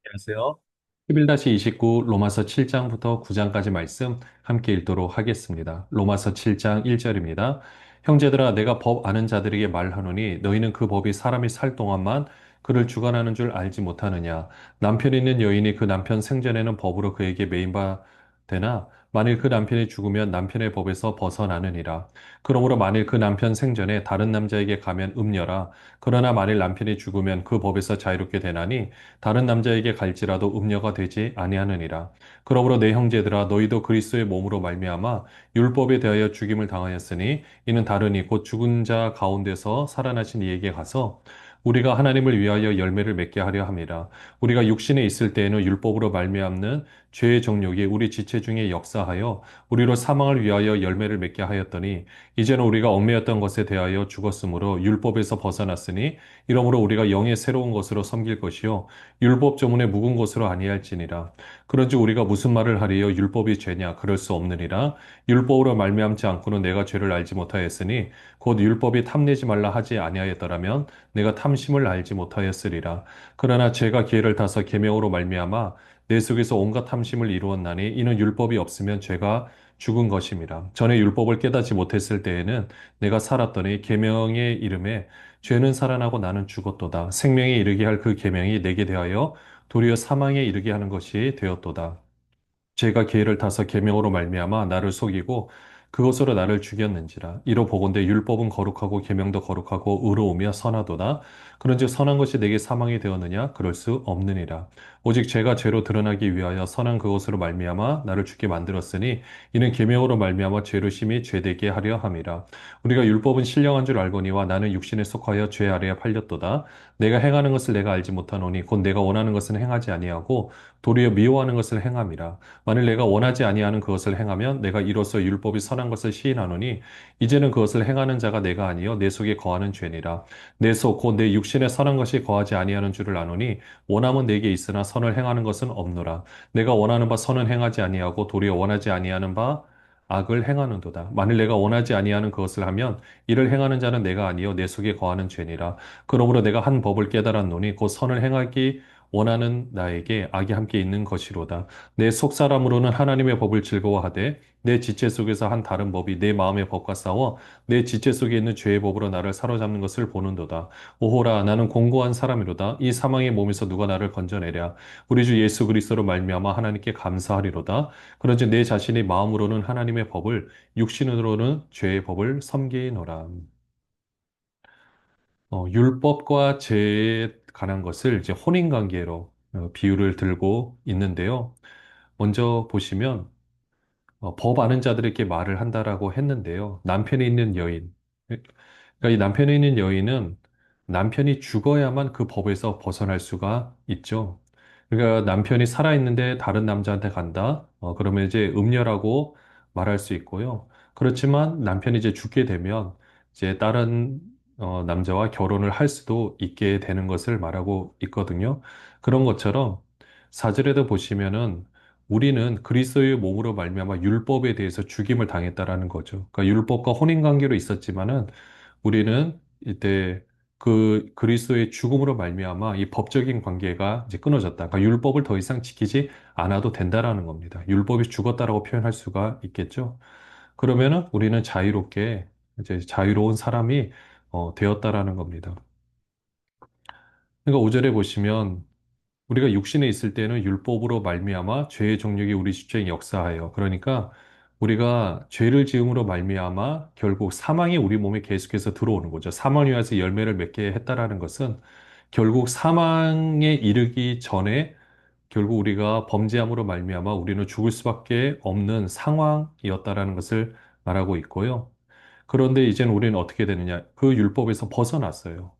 안녕하세요. 11-29 로마서 7장부터 9장까지 말씀 함께 읽도록 하겠습니다. 로마서 7장 1절입니다. 형제들아 내가 법 아는 자들에게 말하노니 너희는 그 법이 사람이 살 동안만 그를 주관하는 줄 알지 못하느냐. 남편 있는 여인이 그 남편 생전에는 법으로 그에게 매인 바 되나 만일 그 남편이 죽으면 남편의 법에서 벗어나느니라. 그러므로 만일 그 남편 생전에 다른 남자에게 가면 음녀라. 그러나 만일 남편이 죽으면 그 법에서 자유롭게 되나니 다른 남자에게 갈지라도 음녀가 되지 아니하느니라. 그러므로 내 형제들아 너희도 그리스도의 몸으로 말미암아 율법에 대하여 죽임을 당하였으니 이는 다르니 곧 죽은 자 가운데서 살아나신 이에게 가서 우리가 하나님을 위하여 열매를 맺게 하려 함이라. 우리가 육신에 있을 때에는 율법으로 말미암는 죄의 정욕이 우리 지체 중에 역사하여 우리로 사망을 위하여 열매를 맺게 하였더니 이제는 우리가 얽매였던 것에 대하여 죽었으므로 율법에서 벗어났으니 이러므로 우리가 영의 새로운 것으로 섬길 것이요 율법 조문에 묵은 것으로 아니할지니라. 그런즉 우리가 무슨 말을 하리요? 율법이 죄냐? 그럴 수 없느니라. 율법으로 말미암지 않고는 내가 죄를 알지 못하였으니 곧 율법이 탐내지 말라 하지 아니하였더라면 내가 탐심을 알지 못하였으리라. 그러나 죄가 기회를 타서 계명으로 말미암아 내 속에서 온갖 탐심을 이루었나니 이는 율법이 없으면 죄가 죽은 것임이라. 전에 율법을 깨닫지 못했을 때에는 내가 살았더니 계명의 이름에 죄는 살아나고 나는 죽었도다. 생명에 이르게 할 그 계명이 내게 대하여 도리어 사망에 이르게 하는 것이 되었도다. 죄가 기회를 타서 계명으로 말미암아 나를 속이고 그것으로 나를 죽였는지라. 이로 보건대 율법은 거룩하고 계명도 거룩하고 의로우며 선하도다. 그런즉 선한 것이 내게 사망이 되었느냐? 그럴 수 없느니라. 오직 죄가 죄로 드러나기 위하여 선한 그것으로 말미암아 나를 죽게 만들었으니 이는 계명으로 말미암아 죄로 심히 죄되게 하려 함이라. 우리가 율법은 신령한 줄 알거니와 나는 육신에 속하여 죄 아래에 팔렸도다. 내가 행하는 것을 내가 알지 못하노니 곧 내가 원하는 것은 행하지 아니하고 도리어 미워하는 것을 행함이라. 만일 내가 원하지 아니하는 그것을 행하면 내가 이로써 율법이 선한 것을 시인하노니 이제는 그것을 행하는 자가 내가 아니요 내 속에 거하는 죄니라. 내 속 곧 내 육신에 선한 것이 거하지 아니하는 줄을 아노니 원함은 내게 있으나 선을 행하는 것은 없노라. 내가 원하는 바 선은 행하지 아니하고 도리어 원하지 아니하는 바 악을 행하는도다. 만일 내가 원하지 아니하는 그것을 하면 이를 행하는 자는 내가 아니요 내 속에 거하는 죄니라. 그러므로 내가 한 법을 깨달았노니 곧 선을 행하기 원하는 나에게 악이 함께 있는 것이로다. 내 속사람으로는 하나님의 법을 즐거워하되 내 지체 속에서 한 다른 법이 내 마음의 법과 싸워 내 지체 속에 있는 죄의 법으로 나를 사로잡는 것을 보는도다. 오호라 나는 공고한 사람이로다. 이 사망의 몸에서 누가 나를 건져내랴. 우리 주 예수 그리스도로 말미암아 하나님께 감사하리로다. 그런즉 내 자신이 마음으로는 하나님의 법을 육신으로는 죄의 법을 섬기노라. 율법과 죄에 관한 것을 이제 혼인관계로 비유를 들고 있는데요. 먼저 보시면 법 아는 자들에게 말을 한다라고 했는데요. 남편이 있는 여인. 그러니까 이 남편이 있는 여인은 남편이 죽어야만 그 법에서 벗어날 수가 있죠. 그러니까 남편이 살아있는데 다른 남자한테 간다? 그러면 이제 음녀라고 말할 수 있고요. 그렇지만 남편이 이제 죽게 되면 이제 다른 남자와 결혼을 할 수도 있게 되는 것을 말하고 있거든요. 그런 것처럼 사절에도 보시면은 우리는 그리스도의 몸으로 말미암아 율법에 대해서 죽임을 당했다라는 거죠. 그러니까 율법과 혼인 관계로 있었지만은 우리는 이때 그 그리스도의 죽음으로 말미암아 이 법적인 관계가 이제 끊어졌다. 그러니까 율법을 더 이상 지키지 않아도 된다라는 겁니다. 율법이 죽었다라고 표현할 수가 있겠죠. 그러면은 우리는 자유롭게 이제 자유로운 사람이 되었다라는 겁니다. 그러니까 5절에 보시면 우리가 육신에 있을 때는 율법으로 말미암아 죄의 정욕이 우리 주체에 역사하여 그러니까 우리가 죄를 지음으로 말미암아 결국 사망이 우리 몸에 계속해서 들어오는 거죠. 사망 위에서 열매를 맺게 했다라는 것은 결국 사망에 이르기 전에 결국 우리가 범죄함으로 말미암아 우리는 죽을 수밖에 없는 상황이었다라는 것을 말하고 있고요. 그런데 이제는 우리는 어떻게 되느냐? 그 율법에서 벗어났어요.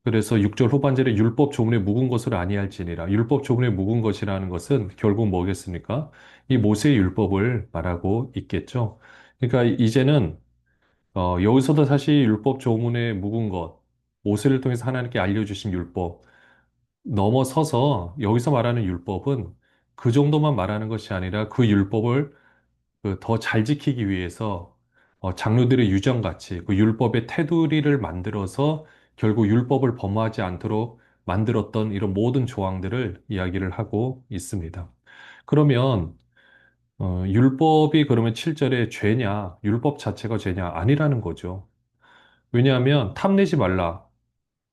그래서 6절 후반절에 율법 조문에 묵은 것을 아니할지니라. 율법 조문에 묵은 것이라는 것은 결국 뭐겠습니까? 이 모세의 율법을 말하고 있겠죠. 그러니까 이제는 여기서도 사실 율법 조문에 묵은 것, 모세를 통해서 하나님께 알려주신 율법 넘어서서 여기서 말하는 율법은 그 정도만 말하는 것이 아니라 그 율법을 더 잘 지키기 위해서 장로들의 유정같이 그 율법의 테두리를 만들어서 결국 율법을 범하지 않도록 만들었던 이런 모든 조항들을 이야기를 하고 있습니다. 그러면 율법이 그러면 7절에 죄냐? 율법 자체가 죄냐? 아니라는 거죠. 왜냐하면 탐내지 말라.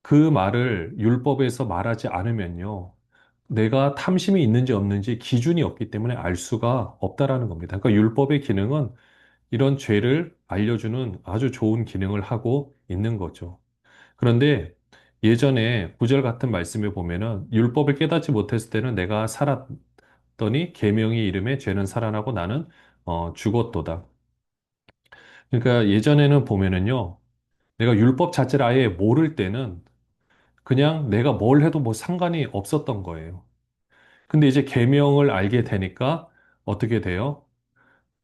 그 말을 율법에서 말하지 않으면요. 내가 탐심이 있는지 없는지 기준이 없기 때문에 알 수가 없다라는 겁니다. 그러니까 율법의 기능은 이런 죄를 알려주는 아주 좋은 기능을 하고 있는 거죠. 그런데 예전에 구절 같은 말씀에 보면은 율법을 깨닫지 못했을 때는 내가 살았더니 계명이 이름에 죄는 살아나고 나는 죽었도다. 그러니까 예전에는 보면은요. 내가 율법 자체를 아예 모를 때는 그냥 내가 뭘 해도 뭐 상관이 없었던 거예요. 근데 이제 계명을 알게 되니까 어떻게 돼요?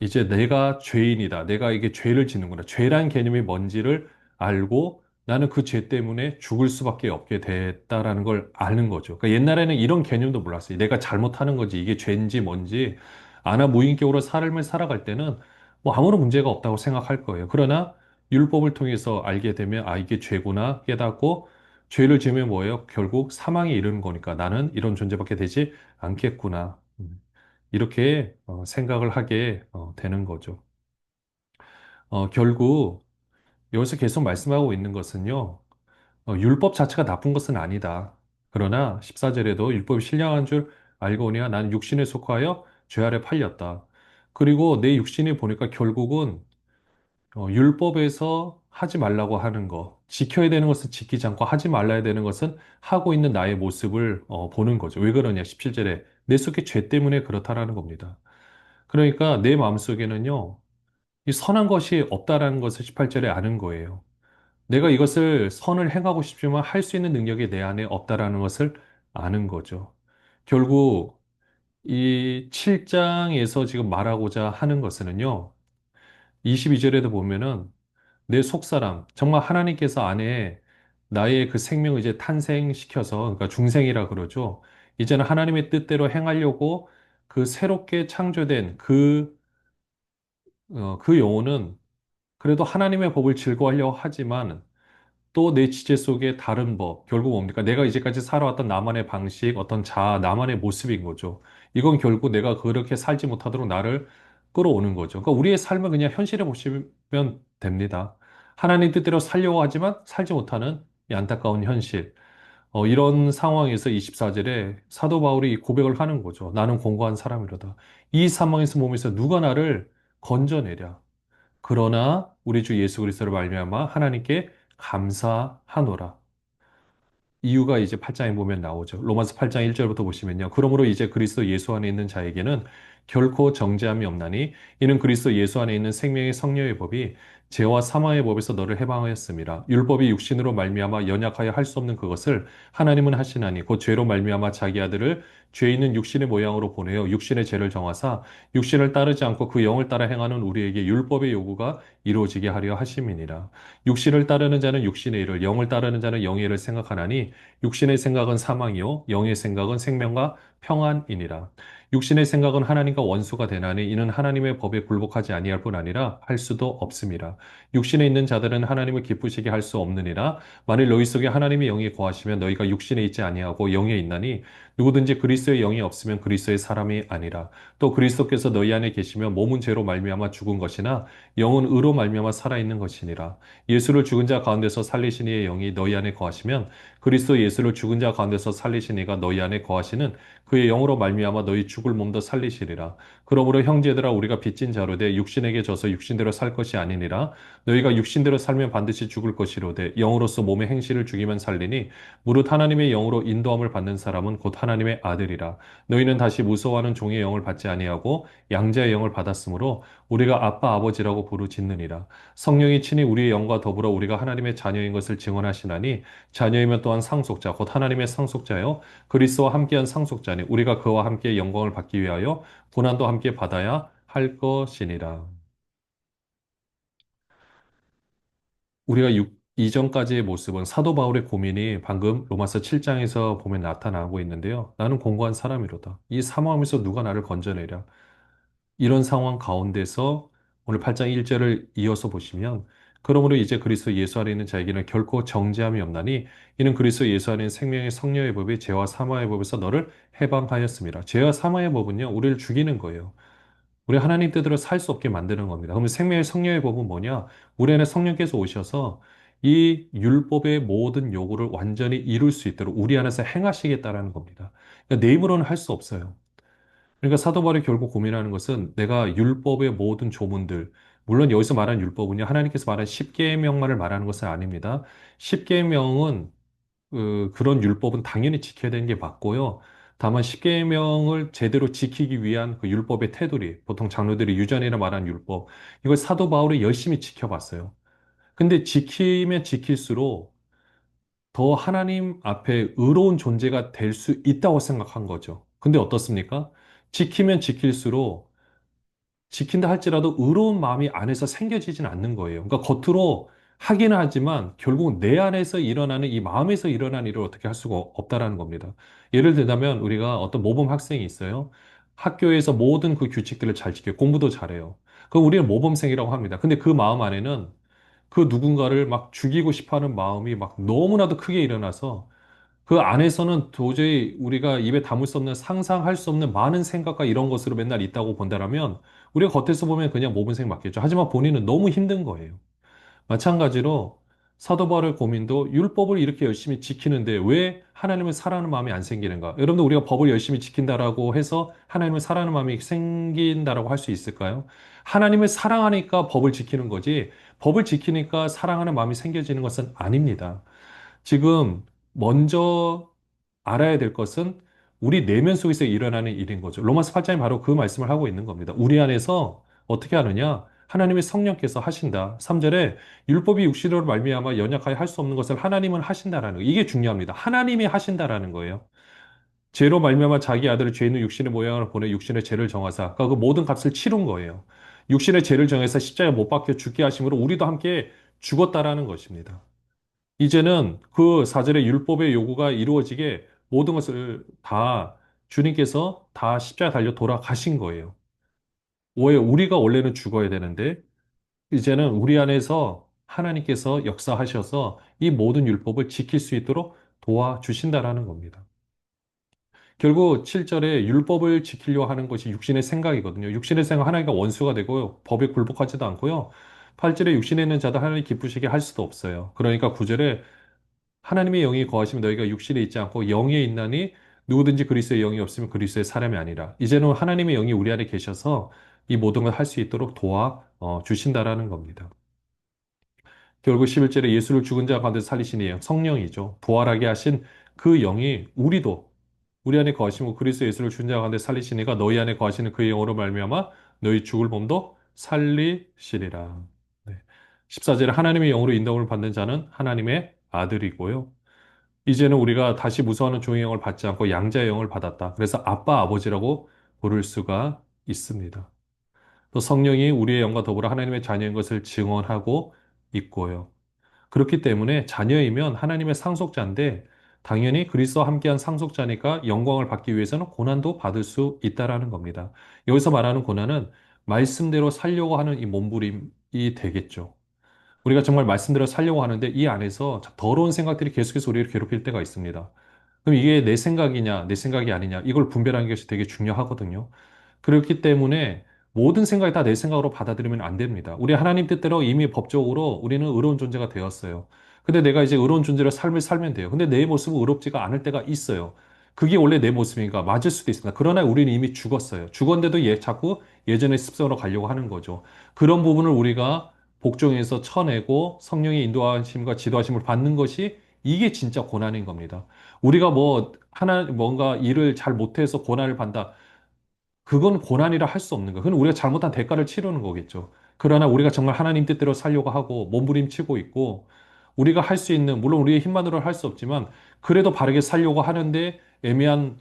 이제 내가 죄인이다. 내가 이게 죄를 짓는구나. 죄란 개념이 뭔지를 알고 나는 그 죄 때문에 죽을 수밖에 없게 됐다라는 걸 아는 거죠. 그러니까 옛날에는 이런 개념도 몰랐어요. 내가 잘못하는 건지 이게 죄인지 뭔지 아나 무인격으로 삶을 살아갈 때는 뭐 아무런 문제가 없다고 생각할 거예요. 그러나 율법을 통해서 알게 되면 아, 이게 죄구나 깨닫고 죄를 지으면 뭐예요? 결국 사망에 이르는 거니까 나는 이런 존재밖에 되지 않겠구나. 이렇게 생각을 하게 되는 거죠. 결국 여기서 계속 말씀하고 있는 것은요, 율법 자체가 나쁜 것은 아니다. 그러나 14절에도 율법이 신령한 줄 알고니와 나는 육신에 속하여 죄 아래 팔렸다. 그리고 내 육신이 보니까 결국은 율법에서 하지 말라고 하는 거, 지켜야 되는 것은 지키지 않고 하지 말아야 되는 것은 하고 있는 나의 모습을 보는 거죠. 왜 그러냐? 17절에 내 속에 죄 때문에 그렇다라는 겁니다. 그러니까 내 마음속에는요, 이 선한 것이 없다라는 것을 18절에 아는 거예요. 내가 이것을 선을 행하고 싶지만 할 수 있는 능력이 내 안에 없다라는 것을 아는 거죠. 결국 이 7장에서 지금 말하고자 하는 것은요, 22절에도 보면은 내 속사람, 정말 하나님께서 안에 나의 그 생명을 이제 탄생시켜서, 그러니까 중생이라 그러죠. 이제는 하나님의 뜻대로 행하려고 그 새롭게 창조된 그 영혼은 그래도 하나님의 법을 즐거워하려고 하지만 또 내 지체 속에 다른 법, 결국 뭡니까? 내가 이제까지 살아왔던 나만의 방식, 어떤 나만의 모습인 거죠. 이건 결국 내가 그렇게 살지 못하도록 나를 끌어오는 거죠. 그러니까 우리의 삶을 그냥 현실에 보시면 됩니다. 하나님 뜻대로 살려고 하지만 살지 못하는 이 안타까운 현실. 이런 상황에서 24절에 사도 바울이 이 고백을 하는 거죠. 나는 공고한 사람이로다. 이 상황에서 몸에서 누가 나를 건져내랴. 그러나 우리 주 예수 그리스도를 말미암아 하나님께 감사하노라. 이유가 이제 8장에 보면 나오죠. 로마서 8장 1절부터 보시면요. 그러므로 이제 그리스도 예수 안에 있는 자에게는 결코 정죄함이 없나니 이는 그리스도 예수 안에 있는 생명의 성령의 법이 죄와 사망의 법에서 너를 해방하였습니다. 율법이 육신으로 말미암아 연약하여 할 수 없는 그것을 하나님은 하시나니 곧 죄로 말미암아 자기 아들을 죄 있는 육신의 모양으로 보내어 육신의 죄를 정하사 육신을 따르지 않고 그 영을 따라 행하는 우리에게 율법의 요구가 이루어지게 하려 하심이니라. 육신을 따르는 자는 육신의 일을, 영을 따르는 자는 영의 일을 생각하나니 육신의 생각은 사망이요 영의 생각은 생명과 평안이니라. 육신의 생각은 하나님과 원수가 되나니 이는 하나님의 법에 굴복하지 아니할 뿐 아니라 할 수도 없음이라. 육신에 있는 자들은 하나님을 기쁘시게 할 수 없느니라. 만일 너희 속에 하나님의 영이 거하시면 너희가 육신에 있지 아니하고 영에 있나니 누구든지 그리스도의 영이 없으면 그리스도의 사람이 아니라. 또 그리스도께서 너희 안에 계시면 몸은 죄로 말미암아 죽은 것이나 영은 의로 말미암아 살아 있는 것이니라. 예수를 죽은 자 가운데서 살리신 이의 영이 너희 안에 거하시면 그리스도 예수를 죽은 자 가운데서 살리신 이가 너희 안에 거하시는 그의 영으로 말미암아 너희 죽을 몸도 살리시리라. 그러므로 형제들아 우리가 빚진 자로되 육신에게 져서 육신대로 살 것이 아니니라. 너희가 육신대로 살면 반드시 죽을 것이로되 영으로서 몸의 행실을 죽이면 살리니 무릇 하나님의 영으로 인도함을 받는 사람은 곧 하나님의 아들이라. 너희는 다시 무서워하는 종의 영을 받지 아니하고 양자의 영을 받았으므로 우리가 아빠 아버지라고 부르짖느니라. 성령이 친히 우리의 영과 더불어 우리가 하나님의 자녀인 것을 증언하시나니 자녀이면 또한 상속자 곧 하나님의 상속자요 그리스도와 함께한 상속자니 우리가 그와 함께 영광을 받기 위하여 고난도 함께 받아야 할 것이니라. 우리가 이전까지의 모습은 사도 바울의 고민이 방금 로마서 7장에서 보면 나타나고 있는데요. 나는 공고한 사람이로다. 이 사모하면서 누가 나를 건져내랴. 이런 상황 가운데서 오늘 8장 1절을 이어서 보시면 그러므로 이제 그리스도 예수 안에 있는 자에게는 결코 정죄함이 없나니 이는 그리스도 예수 안에 있는 생명의 성령의 법이 죄와 사망의 법에서 너를 해방하였습니다. 죄와 사망의 법은요, 우리를 죽이는 거예요. 우리 하나님 뜻대로 살 수 없게 만드는 겁니다. 그러면 생명의 성령의 법은 뭐냐? 우리 안에 성령께서 오셔서 이 율법의 모든 요구를 완전히 이룰 수 있도록 우리 안에서 행하시겠다라는 겁니다. 그러니까 내 입으로는 할 수 없어요. 그러니까 사도 바울이 결국 고민하는 것은 내가 율법의 모든 조문들, 물론 여기서 말하는 율법은요, 하나님께서 말한 십계명만을 말하는 것은 아닙니다. 십계명은 그런 율법은 당연히 지켜야 되는 게 맞고요. 다만 십계명을 제대로 지키기 위한 그 율법의 테두리, 보통 장로들이 유전이라 말하는 율법, 이걸 사도 바울이 열심히 지켜봤어요. 근데 지키면 지킬수록 더 하나님 앞에 의로운 존재가 될 수 있다고 생각한 거죠. 근데 어떻습니까? 지키면 지킬수록 지킨다 할지라도 의로운 마음이 안에서 생겨지진 않는 거예요. 그러니까 겉으로 하기는 하지만 결국 내 안에서 일어나는 이 마음에서 일어나는 일을 어떻게 할 수가 없다라는 겁니다. 예를 들자면 우리가 어떤 모범 학생이 있어요. 학교에서 모든 그 규칙들을 잘 지켜요. 공부도 잘해요. 그럼 우리는 모범생이라고 합니다. 근데 그 마음 안에는 그 누군가를 막 죽이고 싶어 하는 마음이 막 너무나도 크게 일어나서 그 안에서는 도저히 우리가 입에 담을 수 없는 상상할 수 없는 많은 생각과 이런 것으로 맨날 있다고 본다면 우리가 겉에서 보면 그냥 모범생 맞겠죠. 하지만 본인은 너무 힘든 거예요. 마찬가지로 사도 바울의 고민도 율법을 이렇게 열심히 지키는데 왜 하나님을 사랑하는 마음이 안 생기는가? 여러분들 우리가 법을 열심히 지킨다라고 해서 하나님을 사랑하는 마음이 생긴다라고 할 수 있을까요? 하나님을 사랑하니까 법을 지키는 거지 법을 지키니까 사랑하는 마음이 생겨지는 것은 아닙니다. 지금 먼저 알아야 될 것은 우리 내면 속에서 일어나는 일인 거죠. 로마서 8장이 바로 그 말씀을 하고 있는 겁니다. 우리 안에서 어떻게 하느냐? 하나님의 성령께서 하신다. 3절에 율법이 육신으로 말미암아 연약하여 할 수 없는 것을 하나님은 하신다라는 거. 이게 중요합니다. 하나님이 하신다라는 거예요. 죄로 말미암아 자기 아들을 죄 있는 육신의 모양을 보내 육신의 죄를 정하사. 그러니까 그 모든 값을 치른 거예요. 육신의 죄를 정해서 십자가에 못 박혀 죽게 하심으로 우리도 함께 죽었다라는 것입니다. 이제는 그 사절의 율법의 요구가 이루어지게 모든 것을 다 주님께서 다 십자가에 달려 돌아가신 거예요. 왜 우리가 원래는 죽어야 되는데 이제는 우리 안에서 하나님께서 역사하셔서 이 모든 율법을 지킬 수 있도록 도와주신다라는 겁니다. 결국 7절에 율법을 지키려 하는 것이 육신의 생각이거든요. 육신의 생각 하나님과 원수가 되고 법에 굴복하지도 않고요. 8절에 육신에 있는 자도 하나님 기쁘시게 할 수도 없어요. 그러니까 9절에 하나님의 영이 거하시면 너희가 육신에 있지 않고 영에 있나니 누구든지 그리스도의 영이 없으면 그리스도의 사람이 아니라 이제는 하나님의 영이 우리 안에 계셔서 이 모든 걸 할 수 있도록 도와 주신다라는 겁니다. 결국 11절에 예수를 죽은 자 가운데 살리신 이 성령이죠. 부활하게 하신 그 영이 우리 안에 거하시고 그리스도 예수를 죽은 자 가운데 살리신 이가 너희 안에 거하시는 그 영으로 말미암아 너희 죽을 몸도 살리시리라. 네. 14절에 하나님의 영으로 인도함을 받는 자는 하나님의 아들이고요. 이제는 우리가 다시 무서워하는 종의 영을 받지 않고 양자의 영을 받았다. 그래서 아빠, 아버지라고 부를 수가 있습니다. 또 성령이 우리의 영과 더불어 하나님의 자녀인 것을 증언하고 있고요. 그렇기 때문에 자녀이면 하나님의 상속자인데 당연히 그리스도와 함께한 상속자니까 영광을 받기 위해서는 고난도 받을 수 있다라는 겁니다. 여기서 말하는 고난은 말씀대로 살려고 하는 이 몸부림이 되겠죠. 우리가 정말 말씀대로 살려고 하는데 이 안에서 더러운 생각들이 계속해서 우리를 괴롭힐 때가 있습니다. 그럼 이게 내 생각이냐, 내 생각이 아니냐, 이걸 분별하는 것이 되게 중요하거든요. 그렇기 때문에 모든 생각이 다 내 생각으로 받아들이면 안 됩니다. 우리 하나님 뜻대로 이미 법적으로 우리는 의로운 존재가 되었어요. 근데 내가 이제 의로운 존재로 삶을 살면 돼요. 근데 내 모습은 의롭지가 않을 때가 있어요. 그게 원래 내 모습인가 맞을 수도 있습니다. 그러나 우리는 이미 죽었어요. 죽었는데도 자꾸 예전의 습성으로 가려고 하는 거죠. 그런 부분을 우리가 복종해서 쳐내고 성령의 인도하심과 지도하심을 받는 것이 이게 진짜 고난인 겁니다. 우리가 뭔가 일을 잘 못해서 고난을 받다. 그건 고난이라 할 수 없는 거예요. 그건 우리가 잘못한 대가를 치르는 거겠죠. 그러나 우리가 정말 하나님 뜻대로 살려고 하고 몸부림치고 있고 우리가 할 수 있는, 물론 우리의 힘만으로는 할 수 없지만 그래도 바르게 살려고 하는데 애매한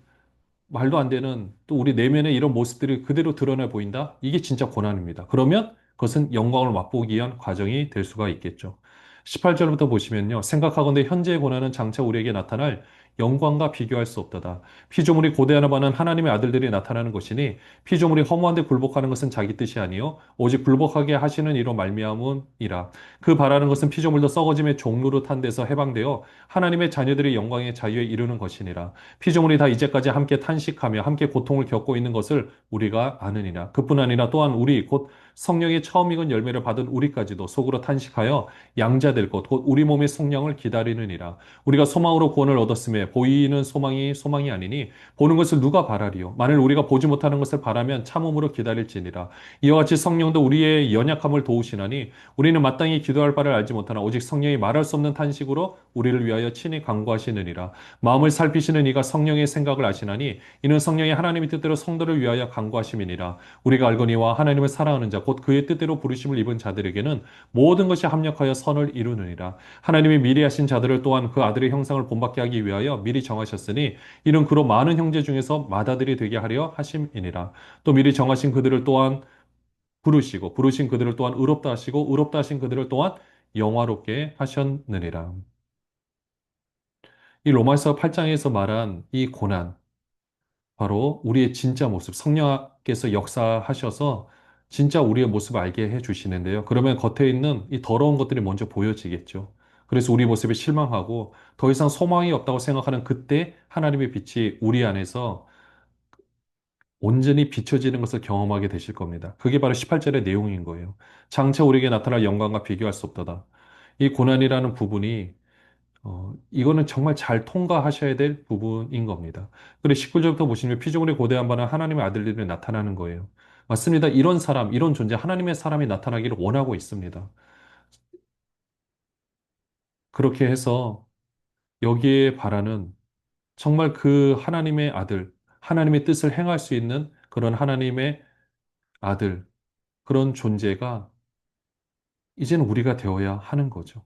말도 안 되는 또 우리 내면의 이런 모습들이 그대로 드러나 보인다? 이게 진짜 고난입니다. 그러면 그것은 영광을 맛보기 위한 과정이 될 수가 있겠죠. 18절부터 보시면요. 생각하건대 현재의 고난은 장차 우리에게 나타날 영광과 비교할 수 없도다. 피조물이 고대하나 바는 하나님의 아들들이 나타나는 것이니 피조물이 허무한데 굴복하는 것은 자기 뜻이 아니요 오직 굴복하게 하시는 이로 말미암음이라. 그 바라는 것은 피조물도 썩어짐의 종로로 탄 데서 해방되어 하나님의 자녀들의 영광의 자유에 이르는 것이니라. 피조물이 다 이제까지 함께 탄식하며 함께 고통을 겪고 있는 것을 우리가 아느니라. 그뿐 아니라 또한 우리 곧 성령의 처음 익은 열매를 받은 우리까지도 속으로 탄식하여 양자될 것, 곧 우리 몸의 속량을 기다리느니라. 우리가 소망으로 구원을 얻었음에 보이는 소망이 아니니 보는 것을 누가 바라리요? 만일 우리가 보지 못하는 것을 바라면 참음으로 기다릴지니라. 이와 같이 성령도 우리의 연약함을 도우시나니 우리는 마땅히 기도할 바를 알지 못하나 오직 성령이 말할 수 없는 탄식으로 우리를 위하여 친히 간구하시느니라. 마음을 살피시는 이가 성령의 생각을 아시나니 이는 성령이 하나님의 뜻대로 성도를 위하여 간구하심이니라. 우리가 알거니와 하나님을 사랑하는 자 곧 그의 뜻대로 부르심을 입은 자들에게는 모든 것이 합력하여 선을 이루느니라. 하나님이 미리 하신 자들을 또한 그 아들의 형상을 본받게 하기 위하여 미리 정하셨으니 이는 그로 많은 형제 중에서 맏아들이 되게 하려 하심이니라. 또 미리 정하신 그들을 또한 부르시고 부르신 그들을 또한 의롭다 하시고 의롭다 하신 그들을 또한 영화롭게 하셨느니라. 이 로마서 8장에서 말한 이 고난, 바로 우리의 진짜 모습, 성령께서 역사하셔서 진짜 우리의 모습을 알게 해 주시는데요. 그러면 겉에 있는 이 더러운 것들이 먼저 보여지겠죠. 그래서 우리 모습에 실망하고 더 이상 소망이 없다고 생각하는 그때 하나님의 빛이 우리 안에서 온전히 비춰지는 것을 경험하게 되실 겁니다. 그게 바로 18절의 내용인 거예요. 장차 우리에게 나타날 영광과 비교할 수 없도다. 이 고난이라는 부분이 이거는 정말 잘 통과하셔야 될 부분인 겁니다. 그리고 19절부터 보시면 피조물의 고대한 바는 하나님의 아들들이 나타나는 거예요. 맞습니다. 이런 사람, 이런 존재, 하나님의 사람이 나타나기를 원하고 있습니다. 그렇게 해서 여기에 바라는 정말 그 하나님의 아들, 하나님의 뜻을 행할 수 있는 그런 하나님의 아들, 그런 존재가 이제는 우리가 되어야 하는 거죠.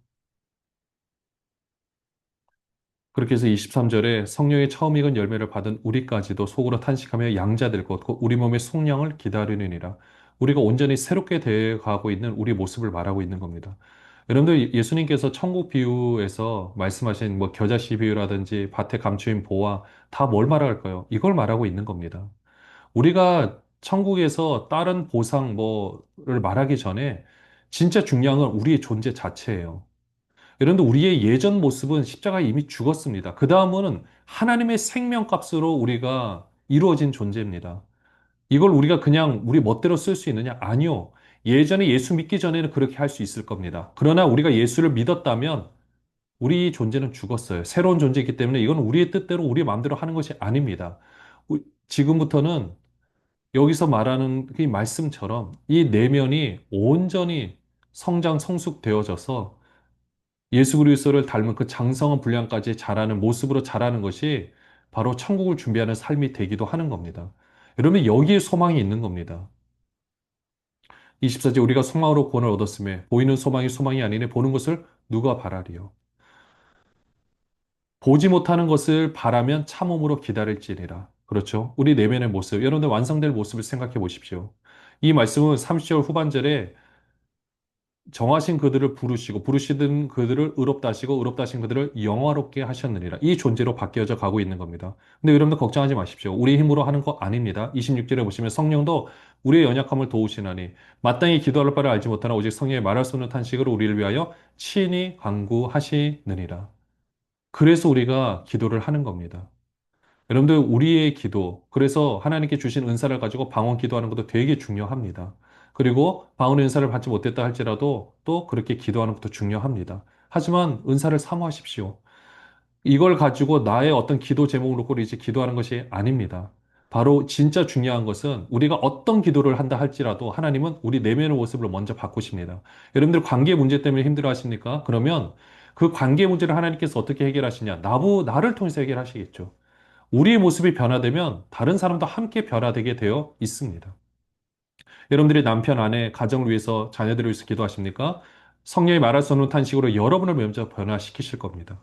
그렇게 해서 23절에 성령의 처음 익은 열매를 받은 우리까지도 속으로 탄식하며 양자될 것, 곧 우리 몸의 속량을 기다리느니라. 우리가 온전히 새롭게 되어가고 있는 우리 모습을 말하고 있는 겁니다. 여러분들 예수님께서 천국 비유에서 말씀하신 뭐 겨자씨 비유라든지 밭에 감추인 보화 다 뭘 말할까요? 이걸 말하고 있는 겁니다. 우리가 천국에서 다른 보상 뭐를 말하기 전에 진짜 중요한 건 우리의 존재 자체예요. 여러분들 우리의 예전 모습은 십자가에 이미 죽었습니다. 그 다음은 하나님의 생명값으로 우리가 이루어진 존재입니다. 이걸 우리가 그냥 우리 멋대로 쓸 수 있느냐? 아니요. 예전에 예수 믿기 전에는 그렇게 할 수 있을 겁니다. 그러나 우리가 예수를 믿었다면 우리 존재는 죽었어요. 새로운 존재이기 때문에 이건 우리의 뜻대로 우리 마음대로 하는 것이 아닙니다. 지금부터는 여기서 말하는 이 말씀처럼 이 내면이 온전히 성장 성숙되어져서 예수 그리스도를 닮은 그 장성한 분량까지 자라는 모습으로 자라는 것이 바로 천국을 준비하는 삶이 되기도 하는 겁니다. 여러분 여기에 소망이 있는 겁니다. 24절 우리가 소망으로 구원을 얻었음에 보이는 소망이 소망이 아니네 보는 것을 누가 바라리요. 보지 못하는 것을 바라면 참음으로 기다릴지니라. 그렇죠? 우리 내면의 모습, 여러분들 완성될 모습을 생각해 보십시오. 이 말씀은 30절 후반절에 정하신 그들을 부르시고 부르시던 그들을 의롭다 하시고 의롭다 하신 그들을 영화롭게 하셨느니라. 이 존재로 바뀌어져 가고 있는 겁니다. 근데 여러분들 걱정하지 마십시오. 우리 힘으로 하는 거 아닙니다. 26절에 보시면 성령도 우리의 연약함을 도우시나니 마땅히 기도할 바를 알지 못하나 오직 성령의 말할 수 없는 탄식으로 우리를 위하여 친히 간구하시느니라. 그래서 우리가 기도를 하는 겁니다. 여러분들, 우리의 기도, 그래서 하나님께 주신 은사를 가지고 방언 기도하는 것도 되게 중요합니다. 그리고 방언의 은사를 받지 못했다 할지라도 또 그렇게 기도하는 것도 중요합니다. 하지만 은사를 사모하십시오. 이걸 가지고 나의 어떤 기도 제목을 놓고 이제 기도하는 것이 아닙니다. 바로 진짜 중요한 것은 우리가 어떤 기도를 한다 할지라도 하나님은 우리 내면의 모습을 먼저 바꾸십니다. 여러분들 관계 문제 때문에 힘들어 하십니까? 그러면 그 관계 문제를 하나님께서 어떻게 해결하시냐? 나를 통해서 해결하시겠죠. 우리의 모습이 변화되면 다른 사람도 함께 변화되게 되어 있습니다. 여러분들이 남편, 아내, 가정을 위해서 자녀들을 위해서 기도하십니까? 성령이 말할 수 없는 탄식으로 여러분을 먼저 변화시키실 겁니다.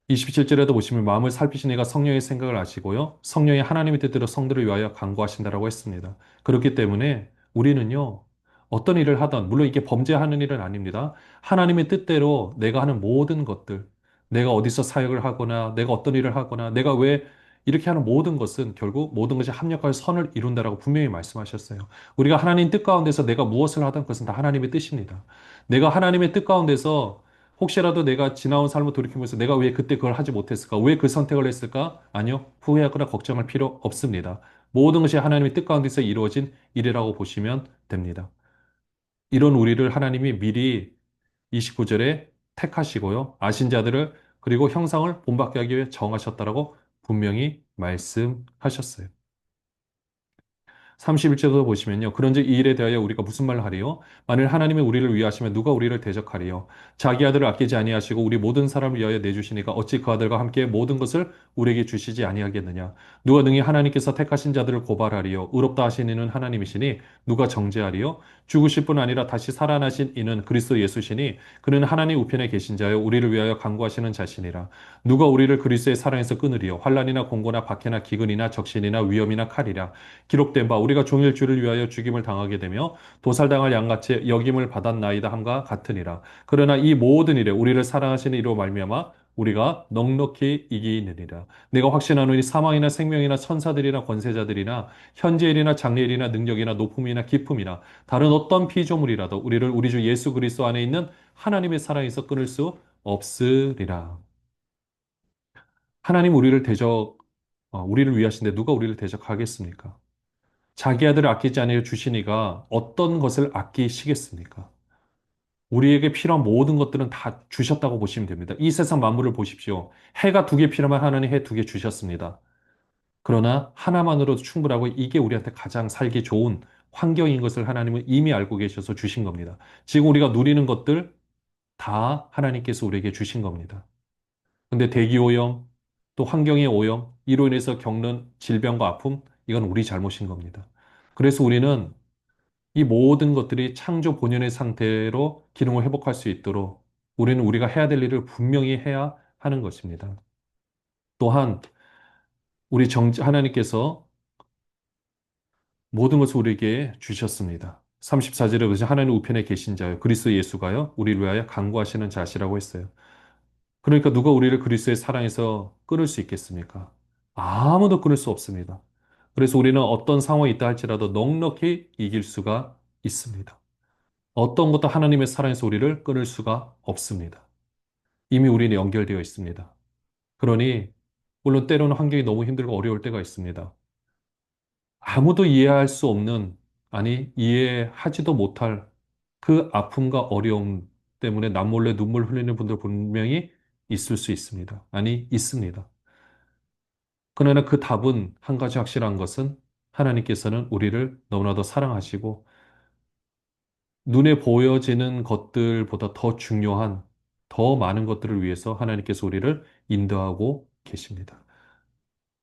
27절에도 보시면 마음을 살피신 이가 성령의 생각을 아시고요. 성령이 하나님의 뜻대로 성들을 위하여 간구하신다라고 했습니다. 그렇기 때문에 우리는요. 어떤 일을 하던 물론 이게 범죄하는 일은 아닙니다. 하나님의 뜻대로 내가 하는 모든 것들 내가 어디서 사역을 하거나, 내가 어떤 일을 하거나, 내가 왜 이렇게 하는 모든 것은 결국 모든 것이 합력하여 선을 이룬다라고 분명히 말씀하셨어요. 우리가 하나님 뜻 가운데서 내가 무엇을 하든 그것은 다 하나님의 뜻입니다. 내가 하나님의 뜻 가운데서 혹시라도 내가 지나온 삶을 돌이키면서 내가 왜 그때 그걸 하지 못했을까? 왜 그 선택을 했을까? 아니요. 후회하거나 걱정할 필요 없습니다. 모든 것이 하나님의 뜻 가운데서 이루어진 일이라고 보시면 됩니다. 이런 우리를 하나님이 미리 29절에 택하시고요. 아신 자들을 그리고 형상을 본받게 하기 위해 정하셨다라고 분명히 말씀하셨어요. 31절도 보시면요. 그런즉 이 일에 대하여 우리가 무슨 말을 하리요? 만일 하나님이 우리를 위하시면 누가 우리를 대적하리요? 자기 아들을 아끼지 아니하시고 우리 모든 사람을 위하여 내주시니까 어찌 그 아들과 함께 모든 것을 우리에게 주시지 아니하겠느냐? 누가 능히 하나님께서 택하신 자들을 고발하리요? 의롭다 하신 이는 하나님이시니 누가 정죄하리요? 죽으실 뿐 아니라 다시 살아나신 이는 그리스도 예수시니 그는 하나님 우편에 계신 자요 우리를 위하여 간구하시는 자신이라. 누가 우리를 그리스도의 사랑에서 끊으리요? 환난이나 공고나 박해나 기근이나 적신이나 위험이나 칼이라. 기록된 바 우리가 종일 주를 위하여 죽임을 당하게 되며 도살당할 양같이 여김을 받았나이다 함과 같으니라. 그러나 이 모든 일에 우리를 사랑하시는 이로 말미암아 우리가 넉넉히 이기느니라. 내가 확신하노니 사망이나 생명이나 천사들이나 권세자들이나 현재일이나 장래일이나 능력이나 높음이나 깊음이나 다른 어떤 피조물이라도 우리를 우리 주 예수 그리스도 안에 있는 하나님의 사랑에서 끊을 수 없으리라. 하나님 우리를 위하신데 누가 우리를 대적하겠습니까? 자기 아들을 아끼지 아니하여 주시니가 어떤 것을 아끼시겠습니까? 우리에게 필요한 모든 것들은 다 주셨다고 보시면 됩니다. 이 세상 만물을 보십시오. 해가 두 개 필요하면 하나님 해 두 개 주셨습니다. 그러나 하나만으로도 충분하고 이게 우리한테 가장 살기 좋은 환경인 것을 하나님은 이미 알고 계셔서 주신 겁니다. 지금 우리가 누리는 것들 다 하나님께서 우리에게 주신 겁니다. 근데 대기오염, 또 환경의 오염, 이로 인해서 겪는 질병과 아픔, 이건 우리 잘못인 겁니다. 그래서 우리는 이 모든 것들이 창조 본연의 상태로 기능을 회복할 수 있도록 우리는 우리가 해야 될 일을 분명히 해야 하는 것입니다. 또한 하나님께서 모든 것을 우리에게 주셨습니다. 34절에 보시 하나님 우편에 계신 자요 그리스도 예수가요 우리를 위하여 간구하시는 자시라고 했어요. 그러니까 누가 우리를 그리스도의 사랑에서 끊을 수 있겠습니까? 아무도 끊을 수 없습니다. 그래서 우리는 어떤 상황이 있다 할지라도 넉넉히 이길 수가 있습니다. 어떤 것도 하나님의 사랑에서 우리를 끊을 수가 없습니다. 이미 우리는 연결되어 있습니다. 그러니 물론 때로는 환경이 너무 힘들고 어려울 때가 있습니다. 아무도 이해할 수 없는, 아니 이해하지도 못할 그 아픔과 어려움 때문에 남몰래 눈물 흘리는 분들 분명히 있을 수 있습니다. 아니 있습니다. 그러나 그 답은 한 가지 확실한 것은 하나님께서는 우리를 너무나도 사랑하시고 눈에 보여지는 것들보다 더 중요한 더 많은 것들을 위해서 하나님께서 우리를 인도하고 계십니다.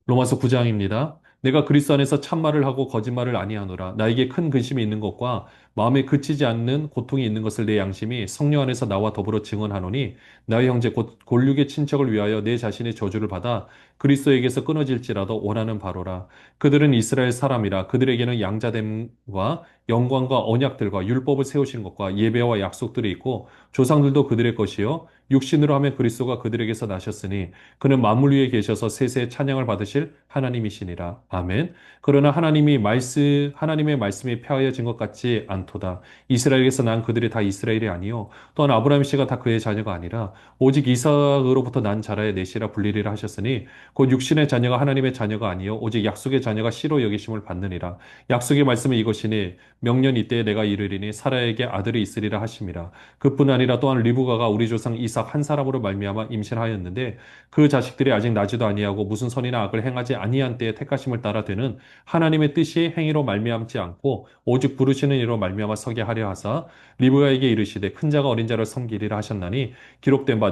로마서 9장입니다. 내가 그리스도 안에서 참말을 하고 거짓말을 아니하노라. 나에게 큰 근심이 있는 것과 마음에 그치지 않는 고통이 있는 것을 내 양심이 성령 안에서 나와 더불어 증언하노니 나의 형제 곧 골육의 친척을 위하여 내 자신의 저주를 받아 그리스도에게서 끊어질지라도 원하는 바로라. 그들은 이스라엘 사람이라 그들에게는 양자됨과 영광과 언약들과 율법을 세우신 것과 예배와 약속들이 있고 조상들도 그들의 것이요 육신으로 하면 그리스도가 그들에게서 나셨으니 그는 만물 위에 계셔서 세세 찬양을 받으실 하나님이시니라. 아멘. 그러나 하나님의 말씀이 폐하여진 것 같지 않도다. 이스라엘에서 난 그들이 다 이스라엘이 아니요. 또한 아브라함 씨가 다 그의 자녀가 아니라 오직 이삭으로부터 난 자라의 내시라 불리리라 하셨으니 곧 육신의 자녀가 하나님의 자녀가 아니요. 오직 약속의 자녀가 씨로 여기심을 받느니라. 약속의 말씀은 이것이니 명년 이때에 내가 이르리니 사라에게 아들이 있으리라 하심이라. 그뿐 아니라 또한 리브가가 우리 조상 이삭 한 사람으로 말미암아 임신하였는데 그 자식들이 아직 나지도 아니하고 무슨 선이나 악을 행하지 아니한 때에 택하심을 따라 되는 하나님의 뜻이 행위로 말미암지 않고 오직 부르시는 이로 말미암아 서게 하려 하사 리브가에게 이르시되 큰 자가 어린 자를 섬기리라 하셨나니 기록된 바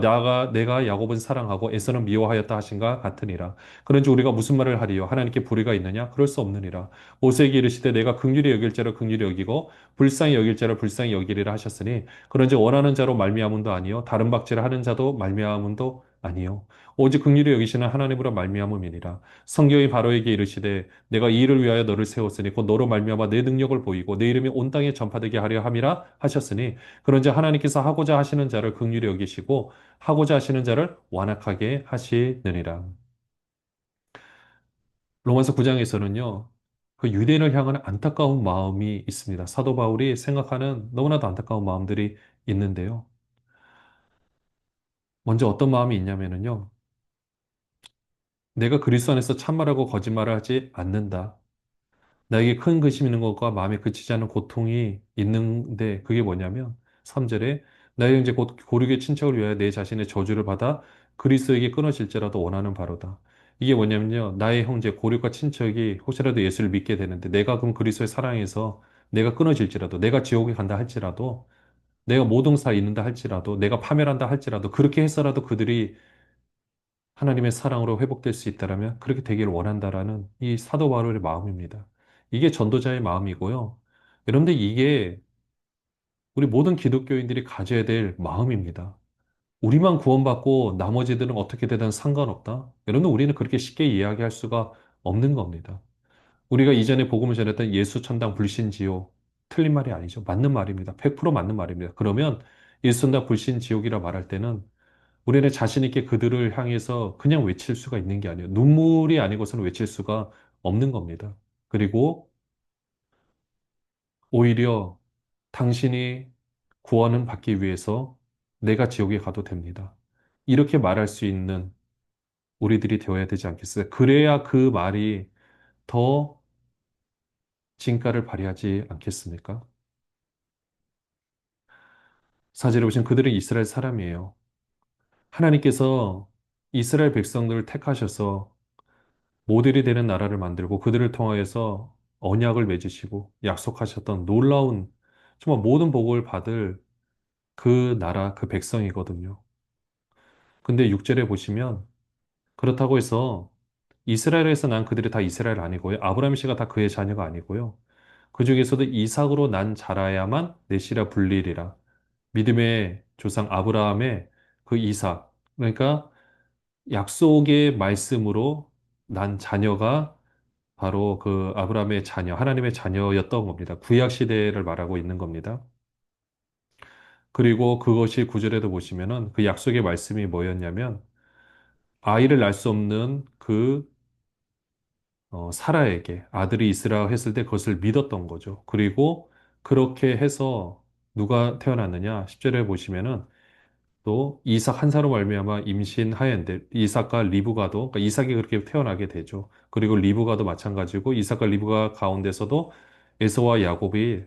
내가 야곱은 사랑하고 에서는 미워하였다 하신가 같으니라. 그런지 우리가 무슨 말을 하리요 하나님께 불의가 있느냐 그럴 수 없느니라. 모세에게 이르시되 내가 긍휼히 여길 자를 긍휼히 여기고 불쌍히 여길 자를 불쌍히 여기리라 하셨으니 그런지 원하는 자로 말미암음도 아니요 다른 박제를 하는 자도 말미암음도 아니요. 오직 긍휼히 여기시는 하나님으로 말미암음이니라. 성경이 바로에게 이르시되 내가 이 일을 위하여 너를 세웠으니 곧 너로 말미암아 내 능력을 보이고 내 이름이 온 땅에 전파되게 하려 함이라 하셨으니 그런즉 하나님께서 하고자 하시는 자를 긍휼히 여기시고 하고자 하시는 자를 완악하게 하시느니라. 로마서 9장에서는요. 그 유대인을 향한 안타까운 마음이 있습니다. 사도 바울이 생각하는 너무나도 안타까운 마음들이 있는데요. 먼저 어떤 마음이 있냐면요. 내가 그리스도 안에서 참말하고 거짓말을 하지 않는다. 나에게 큰 근심 있는 것과 마음에 그치지 않는 고통이 있는데 그게 뭐냐면 3절에 나의 형제 곧 고르게 친척을 위하여 내 자신의 저주를 받아 그리스도에게 끊어질지라도 원하는 바로다. 이게 뭐냐면요. 나의 형제 고륙과 친척이 혹시라도 예수를 믿게 되는데 내가 그럼 그리스도의 사랑에서 내가 끊어질지라도 내가 지옥에 간다 할지라도 내가 모동사 잃는다 할지라도 내가 파멸한다 할지라도 그렇게 해서라도 그들이 하나님의 사랑으로 회복될 수 있다라면 그렇게 되기를 원한다라는 이 사도 바울의 마음입니다. 이게 전도자의 마음이고요. 여러분들 이게 우리 모든 기독교인들이 가져야 될 마음입니다. 우리만 구원받고 나머지들은 어떻게 되든 상관없다. 여러분 우리는 그렇게 쉽게 이야기할 수가 없는 겁니다. 우리가 이전에 복음을 전했던 예수 천당 불신 지옥 틀린 말이 아니죠. 맞는 말입니다. 100% 맞는 말입니다. 그러면 예수 천당 불신 지옥이라 말할 때는 우리는 자신 있게 그들을 향해서 그냥 외칠 수가 있는 게 아니에요. 눈물이 아니고서는 외칠 수가 없는 겁니다. 그리고 오히려 당신이 구원은 받기 위해서 내가 지옥에 가도 됩니다. 이렇게 말할 수 있는 우리들이 되어야 되지 않겠어요? 그래야 그 말이 더 진가를 발휘하지 않겠습니까? 사절에 보시면 그들은 이스라엘 사람이에요. 하나님께서 이스라엘 백성들을 택하셔서 모델이 되는 나라를 만들고 그들을 통하여서 언약을 맺으시고 약속하셨던 놀라운 정말 모든 복을 받을 그 나라, 그 백성이거든요. 근데 6절에 보시면 그렇다고 해서 이스라엘에서 난 그들이 다 이스라엘 아니고요. 아브라함 씨가 다 그의 자녀가 아니고요. 그 중에서도 이삭으로 난 자라야만 내 씨라 불리리라. 믿음의 조상 아브라함의 그 이삭. 그러니까 약속의 말씀으로 난 자녀가 바로 그 아브라함의 자녀, 하나님의 자녀였던 겁니다. 구약 시대를 말하고 있는 겁니다. 그리고 그것이 구절에도 보시면은 그 약속의 말씀이 뭐였냐면 아이를 낳을 수 없는 그 사라에게 아들이 있으라 했을 때 그것을 믿었던 거죠. 그리고 그렇게 해서 누가 태어났느냐? 10절에 보시면은 또 이삭 한 사로 말미암아 임신하였는데 이삭과 리브가도 그러니까 이삭이 그렇게 태어나게 되죠. 그리고 리브가도 마찬가지고 이삭과 리브가 가운데서도 에서와 야곱이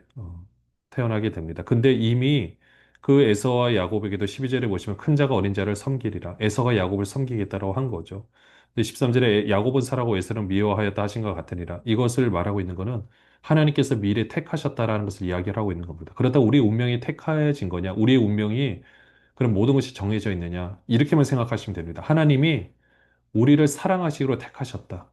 태어나게 됩니다. 근데 이미 그 에서와 야곱에게도 12절에 보시면 큰 자가 어린 자를 섬기리라. 에서가 야곱을 섬기겠다라고 한 거죠. 근데 13절에 야곱은 사라고 에서는 미워하였다 하신 것 같으니라. 이것을 말하고 있는 것은 하나님께서 미리 택하셨다라는 것을 이야기를 하고 있는 겁니다. 그러다 우리 운명이 택해진 거냐? 우리의 운명이 그럼 모든 것이 정해져 있느냐? 이렇게만 생각하시면 됩니다. 하나님이 우리를 사랑하시기로 택하셨다.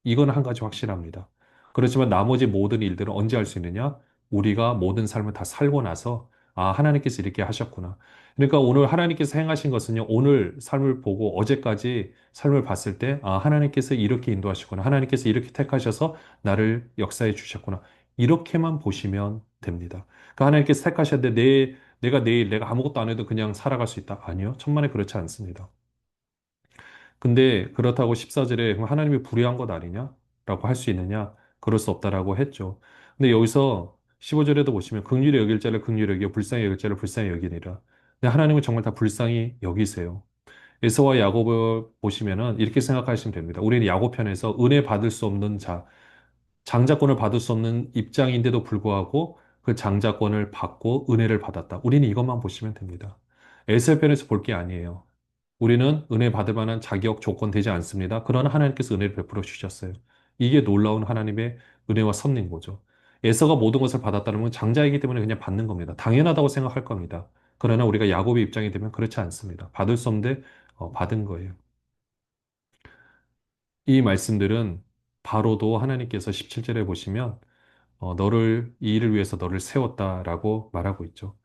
이건 한 가지 확실합니다. 그렇지만 나머지 모든 일들은 언제 할 수 있느냐? 우리가 모든 삶을 다 살고 나서, 아, 하나님께서 이렇게 하셨구나. 그러니까 오늘 하나님께서 행하신 것은요, 오늘 삶을 보고 어제까지 삶을 봤을 때, 아, 하나님께서 이렇게 인도하시구나. 하나님께서 이렇게 택하셔서 나를 역사해 주셨구나. 이렇게만 보시면 됩니다. 그러니까 하나님께서 택하셨는데 내가 내일 내가 아무것도 안 해도 그냥 살아갈 수 있다. 아니요. 천만에 그렇지 않습니다. 근데 그렇다고 14절에 하나님이 불의한 것 아니냐? 라고 할 수 있느냐? 그럴 수 없다라고 했죠. 근데 여기서 15절에도 보시면 긍휼히 여길 자를 긍휼히 여기고 불쌍히 여길 자를 불쌍히 여기니라. 근데 하나님은 정말 다 불쌍히 여기세요. 에서와 야곱을 보시면은 이렇게 생각하시면 됩니다. 우리는 야곱 편에서 은혜 받을 수 없는 자, 장자권을 받을 수 없는 입장인데도 불구하고 그 장자권을 받고 은혜를 받았다. 우리는 이것만 보시면 됩니다. 에서 편에서 볼 게 아니에요. 우리는 은혜 받을 만한 자격 조건 되지 않습니다. 그러나 하나님께서 은혜를 베풀어 주셨어요. 이게 놀라운 하나님의 은혜와 섭리인 거죠. 에서가 모든 것을 받았다는 건 장자이기 때문에 그냥 받는 겁니다. 당연하다고 생각할 겁니다. 그러나 우리가 야곱의 입장이 되면 그렇지 않습니다. 받을 수 없는데 받은 거예요. 이 말씀들은 바로도 하나님께서 17절에 보시면 이 일을 위해서 너를 세웠다라고 말하고 있죠.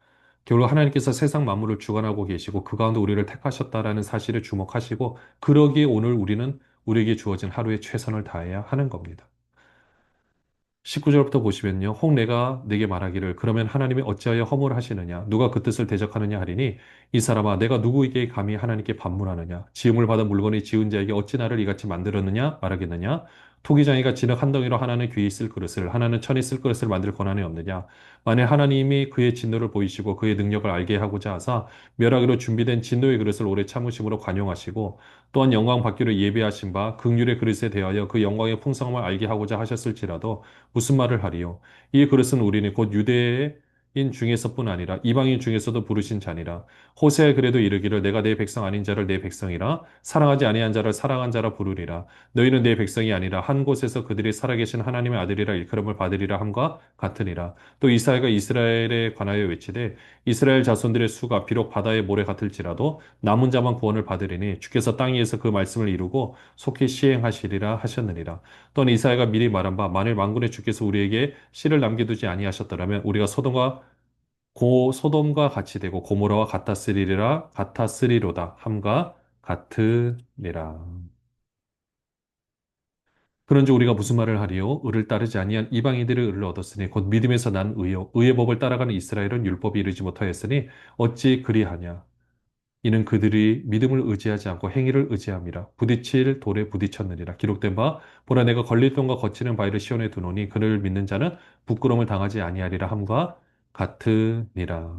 결국 하나님께서 세상 만물을 주관하고 계시고 그 가운데 우리를 택하셨다라는 사실을 주목하시고 그러기에 오늘 우리는 우리에게 주어진 하루에 최선을 다해야 하는 겁니다. 19절부터 보시면요. 혹 내가 내게 말하기를 그러면 하나님이 어찌하여 허물 하시느냐 누가 그 뜻을 대적하느냐 하리니 이 사람아 내가 누구에게 감히 하나님께 반문하느냐 지음을 받은 물건이 지은 자에게 어찌 나를 이같이 만들었느냐 말하겠느냐 토기장이가 진흙 한 덩이로 하나는 귀에 있을 그릇을 하나는 천에 쓸 그릇을 만들 권한이 없느냐 만일 하나님이 그의 진노를 보이시고 그의 능력을 알게 하고자 하사 멸하기로 준비된 진노의 그릇을 오래 참으심으로 관용하시고 또한 영광 받기로 예배하신 바 긍휼의 그릇에 대하여 그 영광의 풍성함을 알게 하고자 하셨을지라도 무슨 말을 하리요? 이 그릇은 우리는 곧 유대인 중에서뿐 아니라 이방인 중에서도 부르신 자니라. 호세에 그래도 이르기를 내가 내 백성 아닌 자를 내 백성이라 사랑하지 아니한 자를 사랑한 자라 부르리라. 너희는 내 백성이 아니라 한 곳에서 그들이 살아계신 하나님의 아들이라 일컬음을 받으리라 함과 같으니라. 또 이사야가 이스라엘에 관하여 외치되 이스라엘 자손들의 수가 비록 바다의 모래 같을지라도 남은 자만 구원을 받으리니 주께서 땅 위에서 그 말씀을 이루고 속히 시행하시리라 하셨느니라. 또한 이사야가 미리 말한 바 만일 만군의 주께서 우리에게 씨를 남겨두지 아니하셨더라면 우리가 소돔과 같이 되고 고모라와 같았으리로다 함과 같으니라. 그런즉 우리가 무슨 말을 하리요? 의를 따르지 아니한 이방인들의 의를 얻었으니 곧 믿음에서 난 의요. 의의 법을 따라가는 이스라엘은 율법이 이르지 못하였으니 어찌 그리하냐? 이는 그들이 믿음을 의지하지 않고 행위를 의지함이라. 부딪힐 돌에 부딪혔느니라. 기록된 바 보라 내가 걸릴 돈과 거치는 바위를 시온에 두노니 그를 믿는 자는 부끄러움을 당하지 아니하리라 함과 같으니라.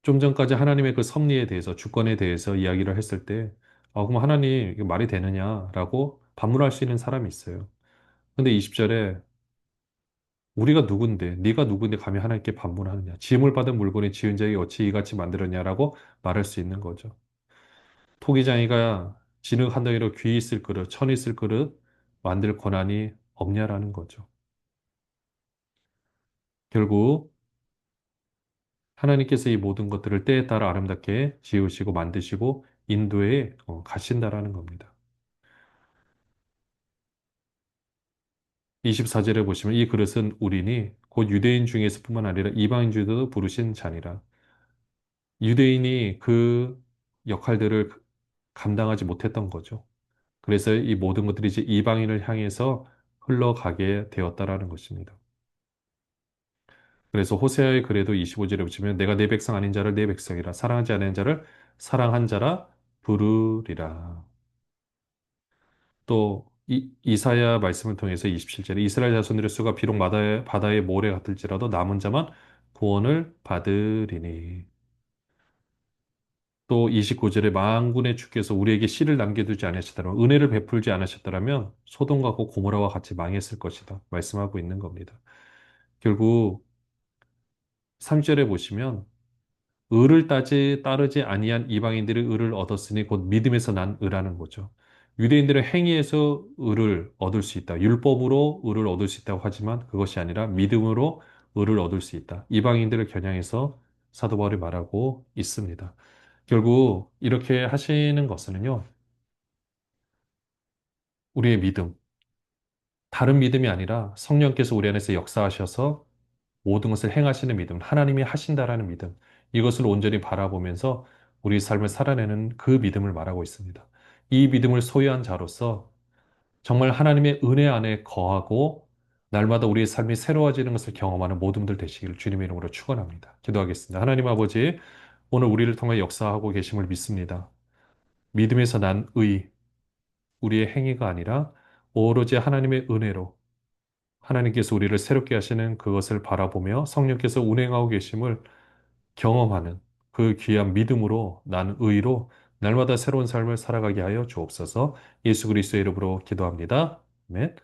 좀 전까지 하나님의 그 섭리에 대해서 주권에 대해서 이야기를 했을 때 그럼 하나님 이게 말이 되느냐라고 반문할 수 있는 사람이 있어요. 근데 20절에 우리가 누군데 네가 누군데 감히 하나님께 반문하느냐 지음을 받은 물건이 지은 자에게 어찌 이같이 만들었냐라고 말할 수 있는 거죠. 토기장이가 진흙 한 덩이로 귀 있을 그릇, 천 있을 그릇 만들 권한이 없냐라는 거죠. 결국 하나님께서 이 모든 것들을 때에 따라 아름답게 지으시고 만드시고 인도에 가신다라는 겁니다. 24절에 보시면 이 그릇은 우리니 곧 유대인 중에서뿐만 아니라 이방인 중에도 부르신 자니라. 유대인이 그 역할들을 감당하지 못했던 거죠. 그래서 이 모든 것들이 이제 이방인을 향해서 흘러가게 되었다라는 것입니다. 그래서 호세아의 글에도 25절에 보시면 내가 내 백성 아닌 자를 내 백성이라 사랑하지 않은 자를 사랑한 자라 부르리라. 또 이사야 말씀을 통해서 27절에 이스라엘 자손들의 수가 비록 바다의 모래 같을지라도 남은 자만 구원을 받으리니. 또 29절에 만군의 주께서 우리에게 씨를 남겨두지 않으셨다면 은혜를 베풀지 않으셨더라면 소돔과 고모라와 같이 망했을 것이다. 말씀하고 있는 겁니다. 결국 3절에 보시면 의를 따르지 아니한 이방인들이 의를 얻었으니 곧 믿음에서 난 의라는 거죠. 유대인들은 행위에서 의를 얻을 수 있다. 율법으로 의를 얻을 수 있다고 하지만 그것이 아니라 믿음으로 의를 얻을 수 있다. 이방인들을 겨냥해서 사도 바울이 말하고 있습니다. 결국 이렇게 하시는 것은요. 우리의 믿음, 다른 믿음이 아니라 성령께서 우리 안에서 역사하셔서 모든 것을 행하시는 믿음, 하나님이 하신다라는 믿음, 이것을 온전히 바라보면서 우리 삶을 살아내는 그 믿음을 말하고 있습니다. 이 믿음을 소유한 자로서 정말 하나님의 은혜 안에 거하고 날마다 우리의 삶이 새로워지는 것을 경험하는 모든 분들 되시기를 주님의 이름으로 축원합니다. 기도하겠습니다. 하나님 아버지, 오늘 우리를 통해 역사하고 계심을 믿습니다. 믿음에서 난 의, 우리의 행위가 아니라 오로지 하나님의 은혜로 하나님께서 우리를 새롭게 하시는 그것을 바라보며 성령께서 운행하고 계심을 경험하는 그 귀한 믿음으로 난 의로 날마다 새로운 삶을 살아가게 하여 주옵소서. 예수 그리스도의 이름으로 기도합니다. 아멘.